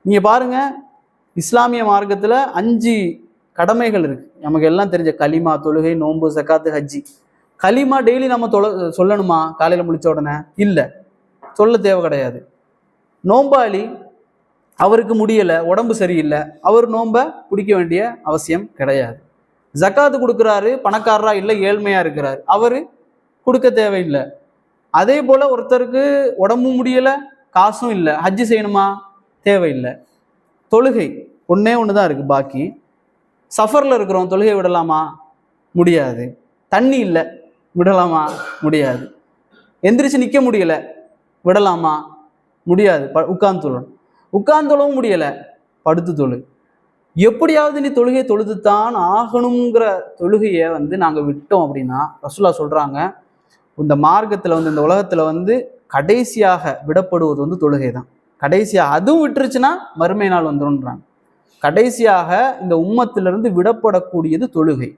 நீங்கள் பாருங்க, இஸ்லாமிய மார்க்கத்தில் 5 கடமைகள் இருக்கு. நமக்கு எல்லாம் தெரிஞ்ச கலிமா, தொழுகை, நோன்பு, சக்காத்து, ஹஜ்ஜி. கலிமா டெய்லி நம்ம சொல்லணுமா காலையில் முடிச்ச உடனே? இல்லை, சொல்ல தேவை கிடையாது. நோம்பாளி அவருக்கு முடியலை, உடம்பு சரியில்லை, அவர் நோன்பை பிடிக்க வேண்டிய அவசியம் கிடையாது. ஜக்காத்து கொடுக்குறாரு, பணக்காரரா இல்லை ஏழ்மையா இருக்கிறார், அவரு கொடுக்க தேவையில்லை. அதே போல ஒருத்தருக்கு உடம்பும் முடியலை, காசும் இல்லை, ஹஜ்ஜு செய்யணுமா? தேவையில்லை. தொழுகை ஒன்னே ஒன்று தான் இருக்கு பாக்கி. சஃபரில் இருக்கிறோம், தொழுகை விடலாமா? முடியாது. தண்ணி இல்லை, விடலாமா? முடியாது. எந்திரிச்சு நிற்க முடியலை, விடலாமா? முடியாது. உட்கார்ந்து தொழணும். உட்கார்ந்து தொழவும் முடியலை, படுத்து தொழு. எப்படியாவது நீ தொழுகை தொழுதுத்தான் ஆகணுங்கிற தொழுகையை நாங்கள் விட்டோம் அப்படின்னா, ரசூலுல்லாஹ் சொல்கிறாங்க, இந்த மார்க்கத்தில் இந்த உலகத்தில் கடைசியாக விடப்படுவது தொழுகை தான். கடைசியாக அதுவும் விட்டுருச்சுன்னா மறுமை நாள் வந்துடும்ன்றாங்க. கடைசியாக இந்த உம்மத்திலிருந்து விடப்படக்கூடியது தொழுகை.